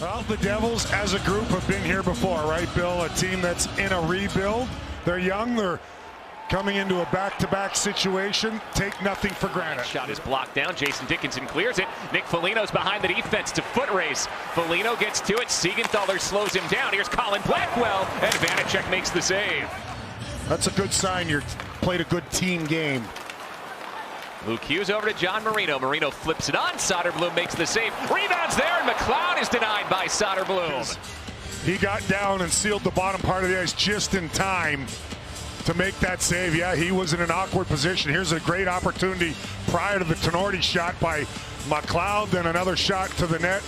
Well, the Devils as a group have been here before, right, Bill? A team that's in a rebuild. They're young. They're coming into a back-to-back situation. Take nothing for granted. Shot is blocked down. Jason Dickinson clears it. Nick Foligno's behind the defense to foot race. Foligno gets to it. Siegenthaler slows him down. Here's Colin Blackwell, and Vanacek makes the save. That's a good sign. You played a good team game. Luke Hughes over to John Marino. Marino flips it on. Soderblom makes the save. Rebounds there, and McLeod is denied by Soderblom. He got down and sealed the bottom part of the ice just in time to make that save. Yeah, he was in an awkward position. Here's a great opportunity prior to the Tenorti shot by McLeod, then another shot to the net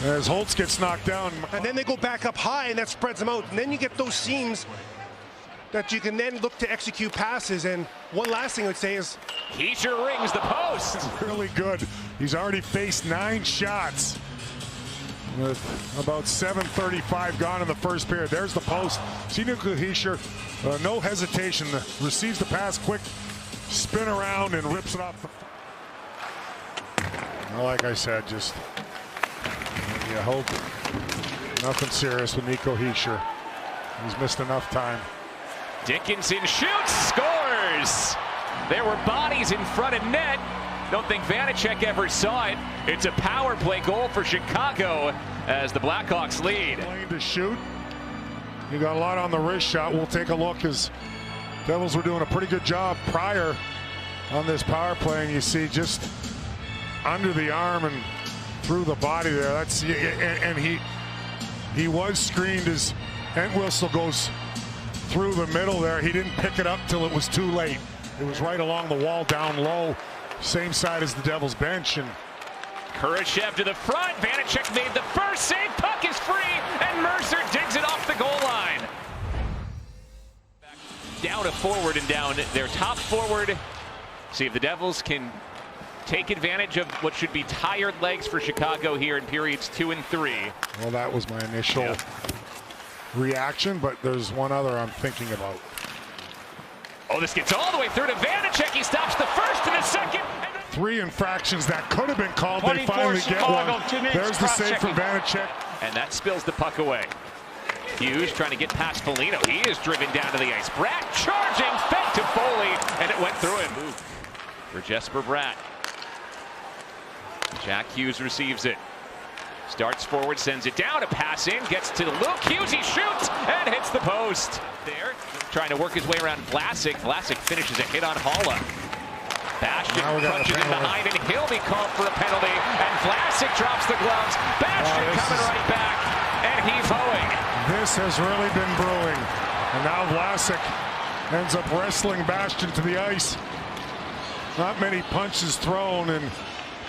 as Holtz gets knocked down. And then they go back up high, and that spreads them out. And then you get those seams that you can then look to execute passes. And one last thing I would say is Hischier rings the post. Really good. He's already faced 9 shots with about 7:35 gone in the first period. There's the post. See Hischier, no hesitation, receives the pass quick, spin around and rips it off. Well, like I said, just you hope nothing serious with Nico Hischier. He's missed enough time. Dickinson shoots, scores! There were bodies in front of net. Don't think Vanacek ever saw it. It's a power play goal for Chicago as the Blackhawks lead. Lane to shoot. You got a lot on the wrist shot. We'll take a look as Devils were doing a pretty good job prior on this power play, and you see just under the arm and through the body there. That's and he was screened as Entwistle goes through the middle there. He didn't pick it up till it was too late. It was right along the wall down low, same side as the Devils bench. And Kurashev to the front. Vanacek made the first save. Puck is free, and Mercer digs it off the goal line. Down a forward and down their top forward. See if the Devils can take advantage of what should be tired legs for Chicago here in periods 2 and 3. Well, that was my initial reaction, but there's one other I'm thinking about. Oh, this gets all the way through to Vanacek. He stops the first and the second. 3 infractions that could have been called. They finally get one. There's the save from Vanacek. And that spills the puck away. Hughes trying to get past Foligno. He is driven down to the ice. Bratt charging, fed to Foley, and it went through him. For Jesper Bratt. Jack Hughes receives it. Starts forward, sends it down, a pass in, gets to Luke Hughes, he shoots, and hits the post. There, trying to work his way around Vlasic. Vlasic finishes a hit on Haula. Bastion punches in behind, and he'll be called for a penalty, and Vlasic drops the gloves. Bastion coming right back, and he's hoeing. This has really been brewing, and now Vlasic ends up wrestling Bastion to the ice. Not many punches thrown, and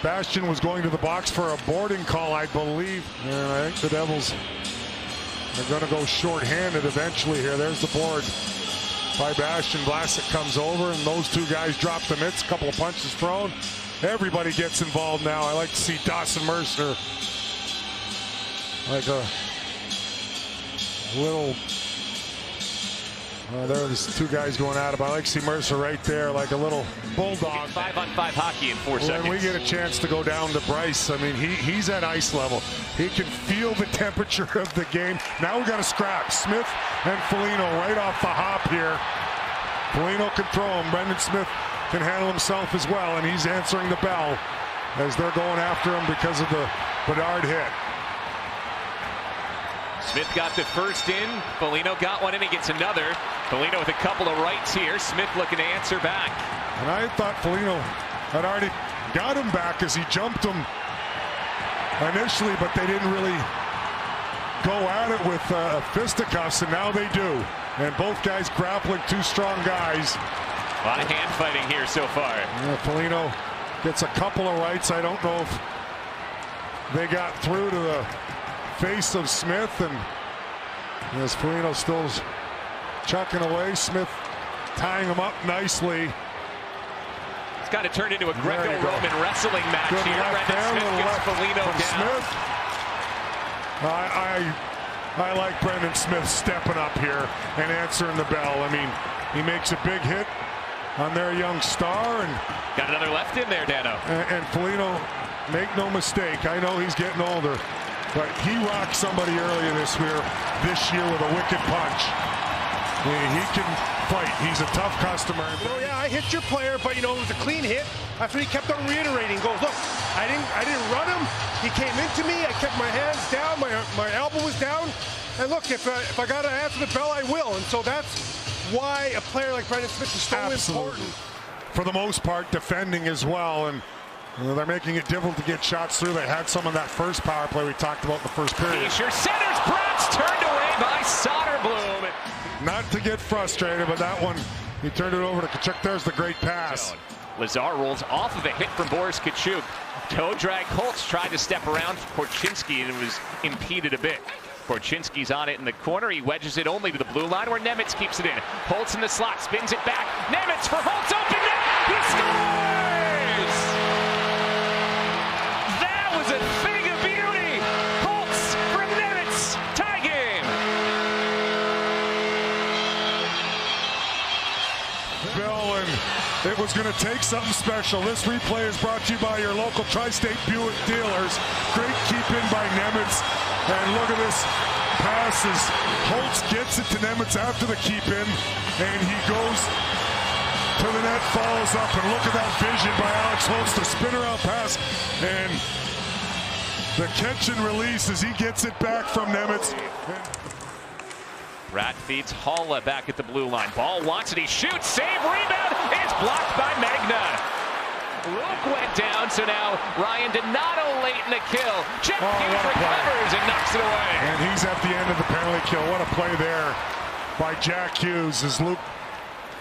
Bastion was going to the box for a boarding call, I believe. And I think the Devils are going to go shorthanded eventually here. There's the board by Bastion. Vlasic comes over, and those 2 guys drop the mitts. A couple of punches thrown. Everybody gets involved now. I like to see Dawson Mercer like a little... there's 2 guys going at him. I like to see Mercer right there like a little bulldog. 5-on-5 hockey in 4 seconds. When we get a chance to go down to Bryce, I mean, he's at ice level. He can feel the temperature of the game. Now we got a scrap. Smith and Foligno right off the hop here. Foligno can throw him. Brendan Smith can handle himself as well, and he's answering the bell as they're going after him because of the Bedard hit. Smith got the first in. Foligno got one in. He gets another. Foligno with a couple of rights here. Smith looking to answer back. And I thought Foligno had already got him back as he jumped him initially, but they didn't really go at it with fisticuffs, and now they do. And both guys grappling, 2 strong guys. A lot of hand fighting here so far. Yeah, Foligno gets a couple of rights. I don't know if they got through to the face of Smith, and as Foligno still chucking away, Smith tying him up nicely. It's kind of turned into a Greco-Roman wrestling match Good here. Brendan Smith gets Foligno down. Smith. I like Brendan Smith stepping up here and answering the bell. I mean, he makes a big hit on their young star, and got another left in there, Dano. And Foligno, make no mistake, I know he's getting older. but he rocked somebody earlier this year with a wicked punch. He can fight. He's a tough customer. Yeah, I hit your player, but it was a clean hit. That's what he kept on reiterating. Goes, look, I didn't run him. He came into me. I kept my hands down. My elbow was down. And look, if I got to answer the bell, I will. And so that's why a player like Brendan Smith is so important. For the most part, defending as well. And they're making it difficult to get shots through. They had some of that first power play we talked about in the first period. Fischer centers, Bratz turned away by Soderblom. Not to get frustrated, but that one, he turned it over to Tkachuk. There's the great pass. Lazar rolls off of a hit from Boris Tkachuk. Toe drag. Holtz tried to step around Korchinski and it was impeded a bit. Korchinski's on it in the corner. He wedges it only to the blue line where Nemac keeps it in. Holtz in the slot, spins it back. Nemac for Holtz, open net. He scores! That was a thing of beauty. Holtz from Nemac. Tie game. Bill, and it was going to take something special. This replay is brought to you by your local Tri-State Buick dealers. Great keep in by Nemac. And look at this passes. Holtz gets it to Nemac after the keep in, and he goes to the net, follows up, and look at that vision by Alex Holtz, the spin around pass, and the catch and release as he gets it back from Nemac. Rat feeds Haula back at the blue line. Ball wants it, he shoots, save, rebound, it's blocked by Magna. Luke went down, so now Ryan Donato late in the kill. Jeff Hughes recovers and knocks it away. And he's at the end of the penalty kill. What a play there by Jack Hughes as Luke,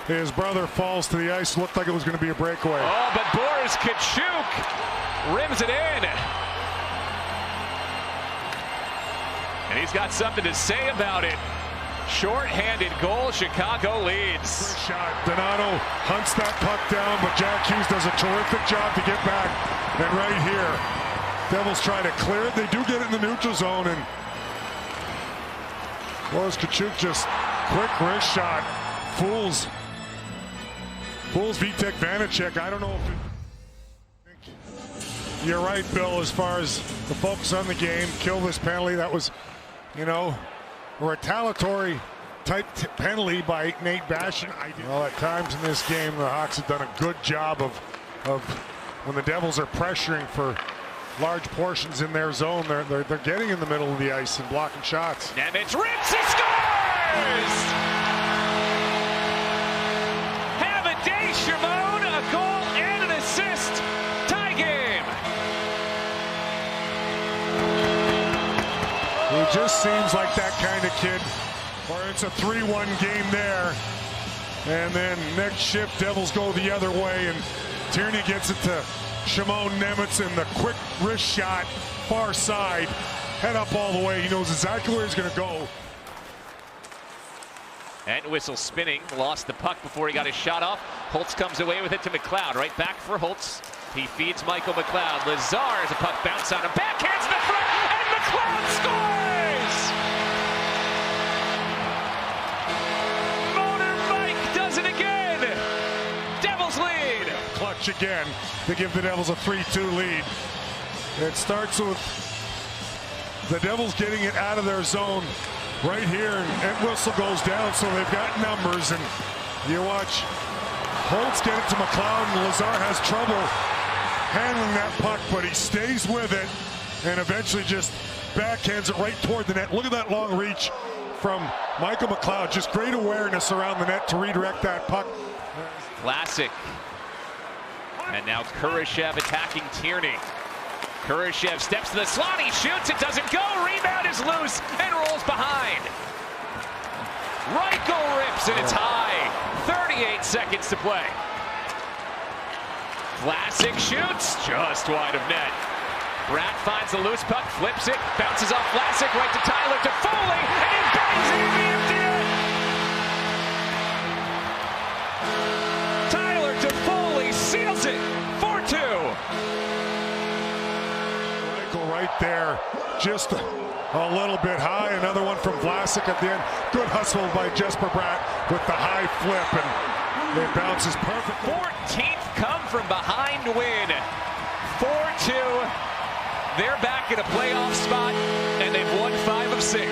his brother, falls to the ice. Looked like it was going to be a breakaway. Oh, but Boris Tkachuk rims it in. And he's got something to say about it. Short-handed goal, Chicago leads. First shot, Donato hunts that puck down, but Jack Hughes does a terrific job to get back. And right here, Devils try to clear it. They do get it in the neutral zone, and Boris Tkachuk just quick wrist shot. Fools Vitek Vanacek. I don't know if you're right, Bill, as far as the focus on the game. Kill this penalty. That was, a retaliatory type penalty by Nate Bastian. Well, at times in this game, the Hawks have done a good job of when the Devils are pressuring for large portions in their zone, they're getting in the middle of the ice and blocking shots. Nemac rips, he scores! Have a day, Shimon, a goal and an assist. Tie game. He just seems like that kind of kid, where it's a 3-1 game there, and then next shift, Devils go the other way, and Tierney gets it to Shimon Nemac, and the quick wrist shot, far side, head up all the way. He knows exactly where he's going to go. Entwistle spinning, lost the puck before he got his shot off. Holtz comes away with it to McLeod, right back for Holtz. He feeds Michael McLeod. Lazar has a puck bounce on him, backhands in the front, and McLeod scores! Motor Mike does it again! Devils lead! Clutch again to give the Devils a 3-2 lead. It starts with the Devils getting it out of their zone right here, and Entwistle goes down, so they've got numbers, and you watch Holtz get it to McLeod, and Lazar has trouble handling that puck, but he stays with it and eventually just backhands it right toward the net. Look at that long reach from Michael McLeod. Just great awareness around the net to redirect that puck. Classic. And now Kurashev attacking Tierney. Kurashev steps to the slot, he shoots, it doesn't go, rebound is loose and rolls behind. Right goal rips and it's high. 38 seconds to play. Classic shoots, just wide of net. Bratt finds the loose puck, flips it, bounces off Vlasic, right to Tyler, to Foley, and he bangs it in the empty net. Tyler to Foley seals it, 4-2. Michael right there, just a little bit high. Another one from Vlasic at the end. Good hustle by Jesper Bratt with the high flip, and it bounces perfect. 14th come from behind win. 4-2. They're back in a playoff spot, and they've won 5 of 6.